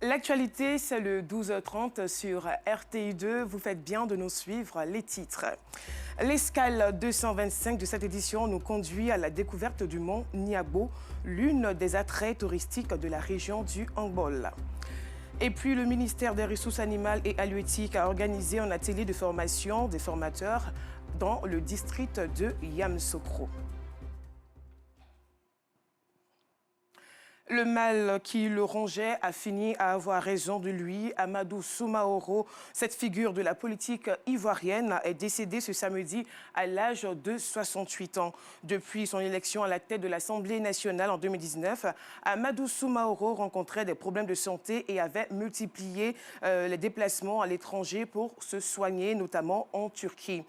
L'actualité, c'est le 12h30 sur RTI2. Vous faites bien de nous suivre. Les titres. L'escale 225 de cette édition nous conduit à la découverte du mont Niabo, l'une des attraits touristiques de la région du Hangbol. Et puis, le ministère des Ressources animales et halieutiques a organisé un atelier de formation des formateurs dans le district de Yamoussoukro. Le mal qui le rongeait a fini à avoir raison de lui. Amadou Soumaoro, cette figure de la politique ivoirienne, est décédé ce samedi à l'âge de 68 ans. Depuis son élection à la tête de l'Assemblée nationale en 2019, Amadou Soumaoro rencontrait des problèmes de santé et avait multiplié les déplacements à l'étranger pour se soigner, notamment en Turquie.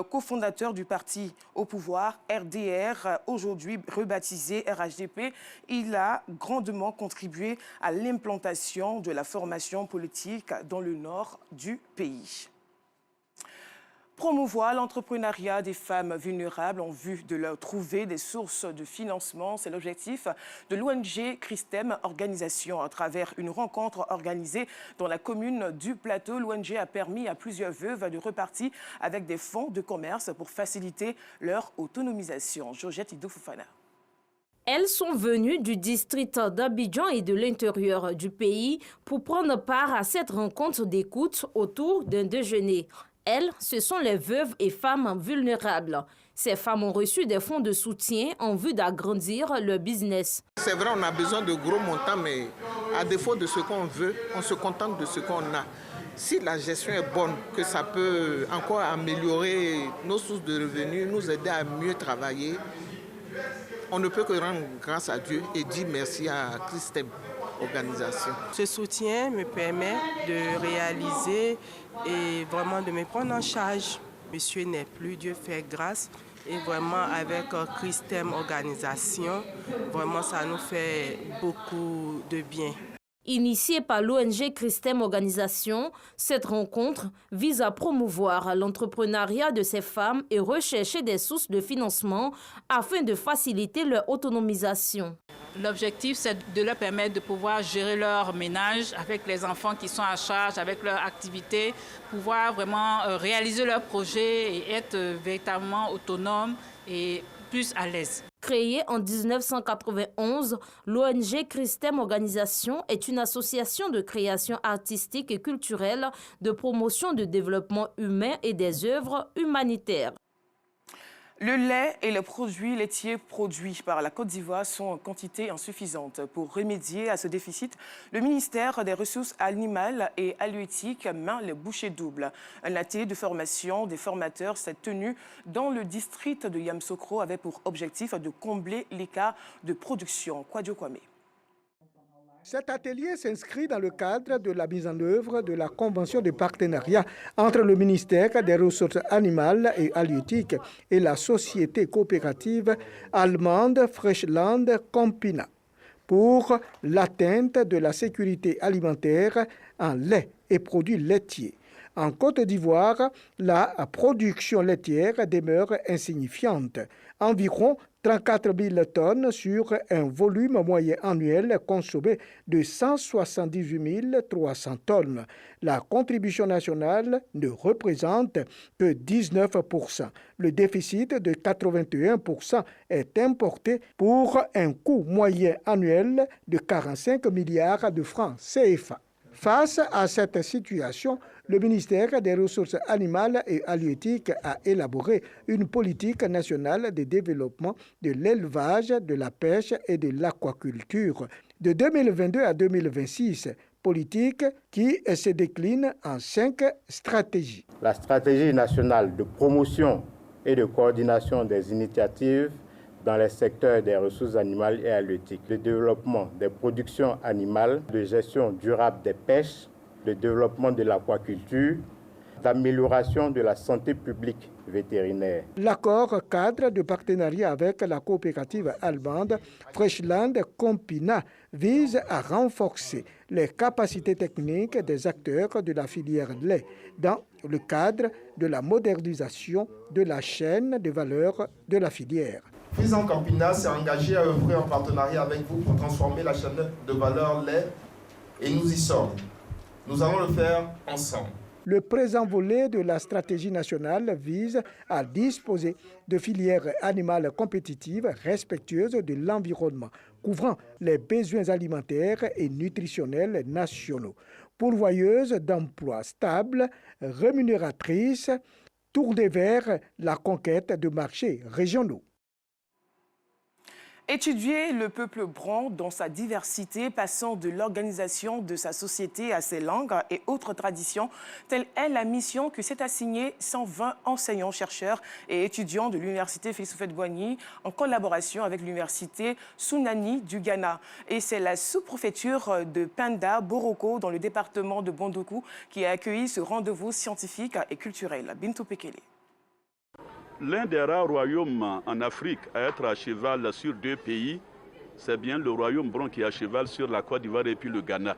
Cofondateur du parti au pouvoir, RDR, aujourd'hui rebaptisé RHDP, il a grandement contribué à l'implantation de la formation politique dans le nord du pays. Promouvoir l'entrepreneuriat des femmes vulnérables en vue de leur trouver des sources de financement, c'est l'objectif de l'ONG Christem Organisation. À travers une rencontre organisée dans la commune du Plateau, l'ONG a permis à plusieurs veuves de repartir avec des fonds de commerce pour faciliter leur autonomisation. Georgette Idou-Fofana. Elles sont venues du district d'Abidjan et de l'intérieur du pays pour prendre part à cette rencontre d'écoute autour d'un déjeuner. Elles, ce sont les veuves et femmes vulnérables. Ces femmes ont reçu des fonds de soutien en vue d'agrandir leur business. C'est vrai, on a besoin de gros montants, mais à défaut de ce qu'on veut, on se contente de ce qu'on a. Si la gestion est bonne, que ça peut encore améliorer nos sources de revenus, nous aider à mieux travailler, on ne peut que rendre grâce à Dieu et dire merci à Christem Organisation. Ce soutien me permet de réaliser et vraiment de me prendre en charge. Monsieur n'est plus, Dieu fait grâce. Et vraiment avec Christem Organisation, vraiment ça nous fait beaucoup de bien. Initiée par l'ONG Christem Organisation, cette rencontre vise à promouvoir l'entrepreneuriat de ces femmes et rechercher des sources de financement afin de faciliter leur autonomisation. L'objectif, c'est de leur permettre de pouvoir gérer leur ménage avec les enfants qui sont à charge, avec leur activité, pouvoir vraiment réaliser leurs projets et être véritablement autonomes et plus à l'aise. Créée en 1991, l'ONG Christem Organisation est une association de création artistique et culturelle, de promotion de développement humain et des œuvres humanitaires. Le lait et les produits laitiers produits par la Côte d'Ivoire sont en quantité insuffisante. Pour remédier à ce déficit, le ministère des Ressources animales et halieutiques maint les bouchées doubles. Un atelier de formation des formateurs s'est tenu dans le district de Yamoussoukro avec pour objectif de combler l'écart de production. Kwadjo Kwame. Cet atelier s'inscrit dans le cadre de la mise en œuvre de la convention de partenariat entre le ministère des Ressources animales et halieutiques et la société coopérative allemande Frischland Campina pour l'atteinte de la sécurité alimentaire en lait et produits laitiers. En Côte d'Ivoire, la production laitière demeure insignifiante. Environ 34 000 tonnes sur un volume moyen annuel consommé de 178 300 tonnes. La contribution nationale ne représente que 19%. Le déficit de 81% est importé pour un coût moyen annuel de 45 milliards de francs CFA. Face à cette situation, le ministère des Ressources animales et halieutiques a élaboré une politique nationale de développement de l'élevage, de la pêche et de l'aquaculture de 2022 à 2026, politique qui se décline en 5 stratégies. La stratégie nationale de promotion et de coordination des initiatives dans les secteurs des ressources animales et halieutiques, le développement des productions animales, de gestion durable des pêches, le développement de l'aquaculture, l'amélioration de la santé publique vétérinaire. L'accord cadre de partenariat avec la coopérative allemande Frischland Campina vise à renforcer les capacités techniques des acteurs de la filière lait dans le cadre de la modernisation de la chaîne de valeur de la filière. Frischland Campina s'est engagé à œuvrer en partenariat avec vous pour transformer la chaîne de valeur lait Et nous y sommes. Nous allons le faire ensemble. Le présent volet de la stratégie nationale vise à disposer de filières animales compétitives respectueuses de l'environnement, couvrant les besoins alimentaires et nutritionnels nationaux, pourvoyeuses d'emplois stables, rémunératrices, tournées vers la conquête de marchés régionaux. Étudier le peuple bron dans sa diversité, passant de l'organisation de sa société à ses langues et autres traditions, telle est la mission que s'est assignée 120 enseignants, chercheurs et étudiants de l'université Félix Houphouët-Boigny en collaboration avec l'université Sunani du Ghana. Et c'est la sous-préfecture de Penda, Boroko, dans le département de Bondoukou, qui a accueilli ce rendez-vous scientifique et culturel. Bintou Pekele. L'un des rares royaumes en Afrique à être à cheval sur deux pays, c'est bien le royaume bron qui est à cheval sur la Côte d'Ivoire et puis le Ghana.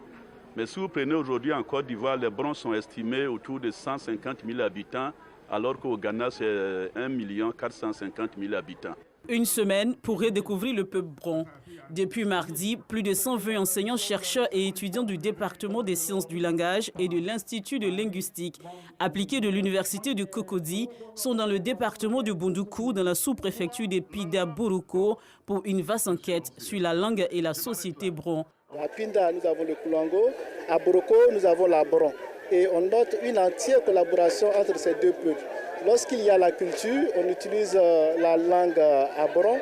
Mais si vous prenez aujourd'hui en Côte d'Ivoire, les brons sont estimés autour de 150 000 habitants, alors qu'au Ghana, c'est 1 450 000 habitants. Une semaine pour redécouvrir le peuple bron. Depuis mardi, plus de 120 enseignants, chercheurs et étudiants du département des sciences du langage et de l'Institut de linguistique appliquée de l'université de Cocody sont dans le département de Bondoukou, dans la sous-préfecture de Pida Boroko, pour une vaste enquête sur la langue et la société bron. À Pinda, nous avons le Koulango. À Boroko, nous avons la bron. Et on note une entière collaboration entre ces deux peuples. Lorsqu'il y a la culture, on utilise la langue à bron.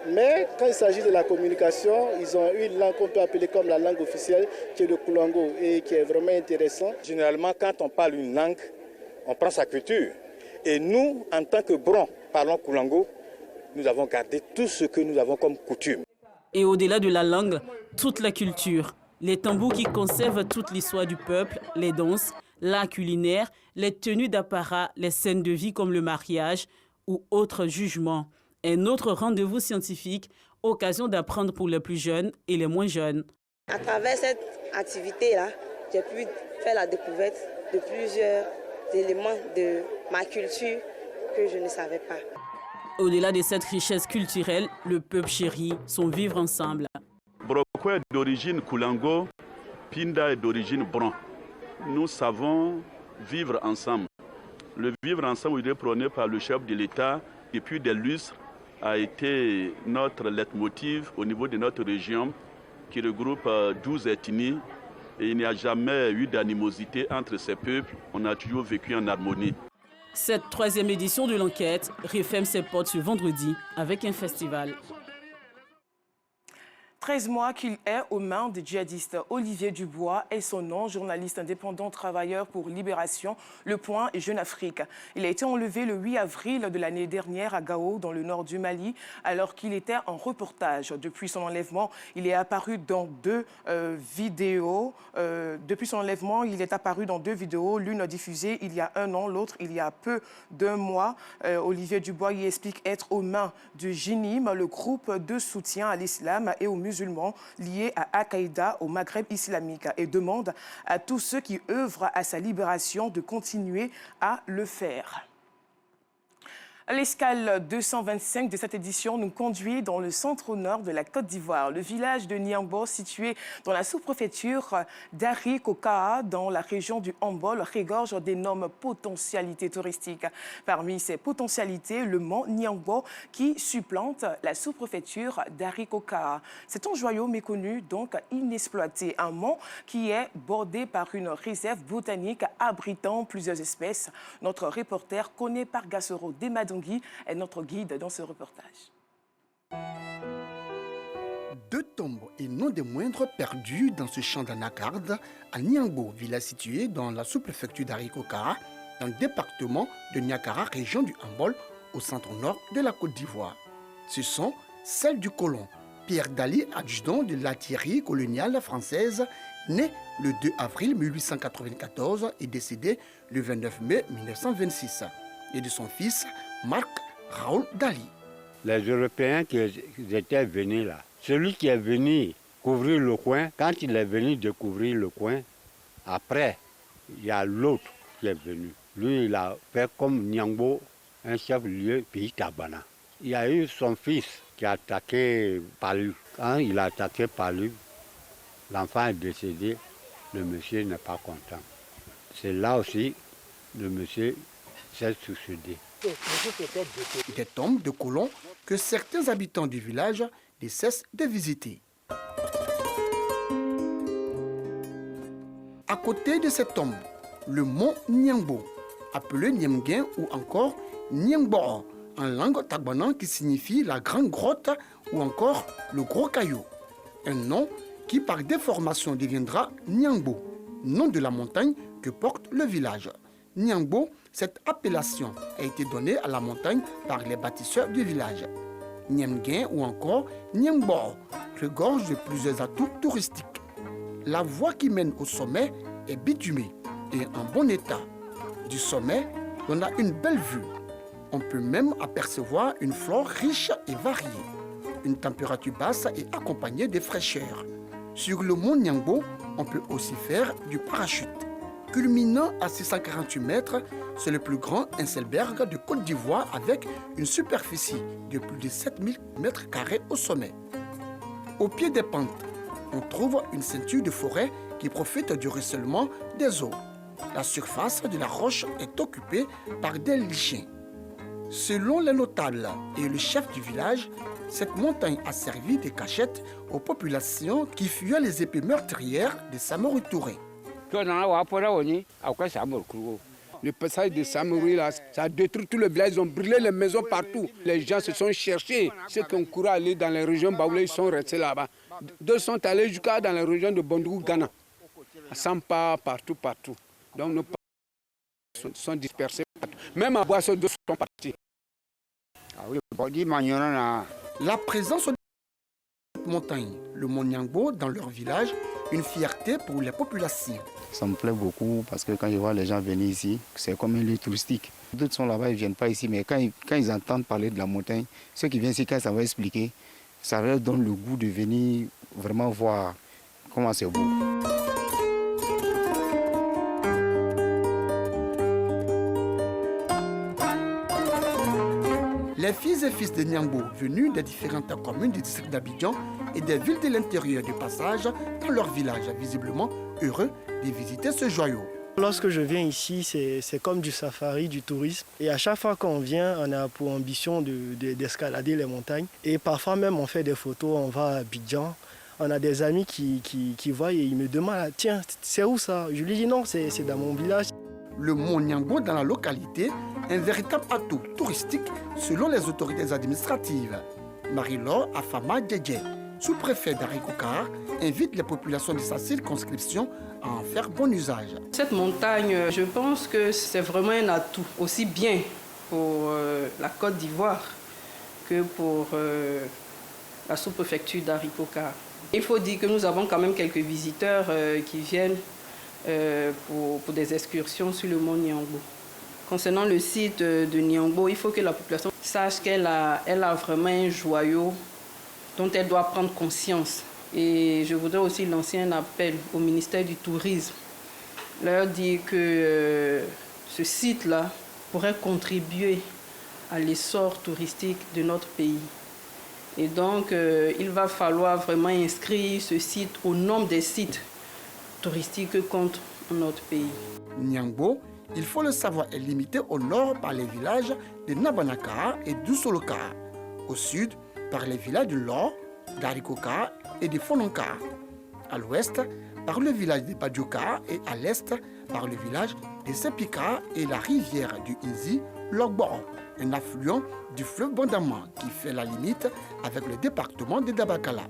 Mais quand il s'agit de la communication, ils ont une langue qu'on peut appeler comme la langue officielle, qui est le Koulango, et qui est vraiment intéressant. Généralement, quand on parle une langue, on prend sa culture. Et nous, en tant que bron, parlons Koulango, nous avons gardé tout ce que nous avons comme coutume. Et au-delà de la langue, toute la culture. Les tambours qui conservent toute l'histoire du peuple, les danses, l'art culinaire, les tenues d'apparat, les scènes de vie comme le mariage ou autres jugements. Un autre rendez-vous scientifique, occasion d'apprendre pour les plus jeunes et les moins jeunes. À travers cette activité-là, j'ai pu faire la découverte de plusieurs éléments de ma culture que je ne savais pas. Au-delà de cette richesse culturelle, le peuple chérit son vivre ensemble. Boroko est d'origine Koulango, Pinda est d'origine bron. Nous savons vivre ensemble. Le vivre ensemble, il est prôné par le chef de l'État depuis des lustres, a été notre leitmotiv au niveau de notre région qui regroupe 12 ethnies et il n'y a jamais eu d'animosité entre ces peuples. On a toujours vécu en harmonie. Cette troisième édition de l'enquête referme ses portes ce vendredi avec un festival. 13 mois qu'il est aux mains des djihadistes. Olivier Dubois est son nom, journaliste indépendant, travailleur pour Libération, Le Point et Jeune Afrique. Il a été enlevé le 8 avril de l'année dernière à Gao, dans le nord du Mali, alors qu'il était en reportage. Depuis son enlèvement, il est apparu dans deux vidéos. L'une diffusée il y a un an, l'autre il y a peu d'un mois. Olivier Dubois y explique être aux mains du JINIM, le groupe de soutien à l'islam et aux musulmans liés à Al-Qaïda au Maghreb islamique, et demande à tous ceux qui œuvrent à sa libération de continuer à le faire. L'escale 225 de cette édition nous conduit dans le centre-nord de la Côte d'Ivoire. Le village de Niambo, situé dans la sous-préfecture d'Ari-Kokaa, dans la région du Hambol, regorge d'énormes potentialités touristiques. Parmi ces potentialités, le mont Niambo qui supplante la sous-préfecture d'Ari-Kokaa. C'est un joyau méconnu, donc inexploité. Un mont qui est bordé par une réserve botanique abritant plusieurs espèces. Notre reporter Koné Pargassoro Demadongui est notre guide dans ce reportage. Deux tombes et non des moindres perdues dans ce champ d'anacarde à Niambo, village situé dans la sous-préfecture d'Ari-Kokaa, dans le département de Niakara, région du Hambol, au centre-nord de la Côte d'Ivoire. Ce sont celles du colon Pierre Daly, adjudant de l'artillerie coloniale française, né le 2 avril 1894 et décédé le 29 mai 1926, et de son fils Marc Raoul Daly. Les Européens qui étaient venus là, celui qui est venu couvrir le coin, quand il est venu découvrir le coin, après, il y a l'autre qui est venu. Lui, il a fait comme Niambo, un chef-lieu pays Tabana. Il y a eu son fils qui a attaqué Palu. Quand il a attaqué Palu, l'enfant est décédé. le monsieur n'est pas content. C'est là aussi le monsieur s'est suicidé. Des tombes de colons que certains habitants du village ne cessent de visiter. À côté de cette tombe, le mont Niangbo, appelé Niemgen ou encore Niangbo en langue tagbanan qui signifie la grande grotte ou encore le gros caillou. Un nom qui par déformation deviendra Niangbo, nom de la montagne que porte le village. Niangbo, cette appellation a été donnée à la montagne par les bâtisseurs du village. Niemgen ou encore Niangbo regorge de plusieurs atouts touristiques. La voie qui mène au sommet est bitumée et en bon état. Du sommet, on a une belle vue. On peut même apercevoir une flore riche et variée. Une température basse et accompagnée de fraîcheur. Sur le mont Niangbo, on peut aussi faire du parachute. Culminant à 648 mètres, c'est le plus grand Inselberg de Côte d'Ivoire avec une superficie de plus de 7000 mètres carrés au sommet. Au pied des pentes, on trouve une ceinture de forêt qui profite du ruissellement des eaux. La surface de la roche est occupée par des lichens. Selon les notables et le chef du village, cette montagne a servi de cachette aux populations qui fuyaient les épées meurtrières de Samori Touré. Le passage de Samori, là, ça a détruit tout le village, ils ont brûlé les maisons partout. Les gens se sont cherchés. Ceux qui ont couru aller dans les régions Baoulé, ils sont restés là-bas. Deux sont allés jusqu'à dans les régions de Bondougou, Ghana. À Sampa, partout. Donc nos parents sont dispersés partout. Même à Boisseau, deux sont partis. La présence de cette montagne, le mont Niangbo, dans leur village, une fierté pour les populations. Ça me plaît beaucoup parce que quand je vois les gens venir ici, c'est comme un lieu touristique. D'autres sont là-bas, ils ne viennent pas ici, mais quand ils entendent parler de la montagne, ceux qui viennent ici, quand ça va expliquer, ça leur donne le goût de venir vraiment voir comment c'est beau. Les filles et fils de Niangbo, venus des différentes communes du district d'Abidjan et des villes de l'intérieur du passage dans leur village, visiblement heureux de visiter ce joyau. Lorsque je viens ici, c'est comme du safari, du tourisme. Et à chaque fois qu'on vient, on a pour ambition d'escalader les montagnes. Et parfois même, on fait des photos, on va à Abidjan. On a des amis qui voient et ils me demandent « Tiens, c'est où ça ?» Je lui dis « Non, c'est dans mon village. » Le mont Niangbo dans la localité, un véritable atout touristique selon les autorités administratives. Marie-Laure Afama Djedje, sous-préfet d'Harikokara, invite les populations de sa circonscription à en faire bon usage. Cette montagne, je pense que c'est vraiment un atout, aussi bien pour la Côte d'Ivoire que pour la sous-préfecture d'Harikokara. Il faut dire que nous avons quand même quelques visiteurs qui viennent pour des excursions sur le mont Niangbo. Concernant le site de Niangbo, il faut que la population sache qu'elle a vraiment un joyau dont elle doit prendre conscience. Et je voudrais aussi lancer un appel au ministère du Tourisme, leur dire que ce site-là pourrait contribuer à l'essor touristique de notre pays. Et donc, il va falloir vraiment inscrire ce site au nombre des sites touristiques que compte notre pays. Niangbo, il faut le savoir, est limité au nord par les villages de Nabanakara et d'Usolokara, au sud par les villages de Lor, d'Harikokara et de Fononkara, à l'ouest par le village de Badjoukara et à l'est par le village de Sepikara et la rivière du Inzi, Logboro, un affluent du fleuve Bondama qui fait la limite avec le département de Dabakala.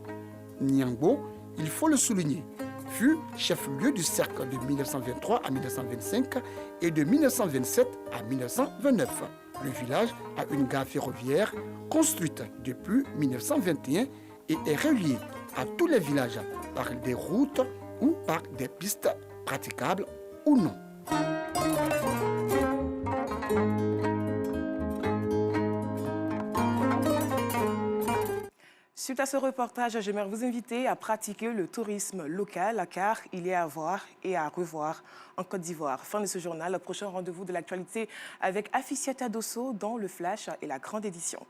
Niangbo, il faut le souligner, fut chef-lieu du cercle de 1923 à 1925 et de 1927 à 1929. Le village a une gare ferroviaire construite depuis 1921 et est relié à tous les villages par des routes ou par des pistes praticables ou non. Suite à ce reportage, j'aimerais vous inviter à pratiquer le tourisme local car il est à voir et à revoir en Côte d'Ivoire. Fin de ce journal, le prochain rendez-vous de l'actualité avec Afficiata Dosso dans le Flash et la grande édition.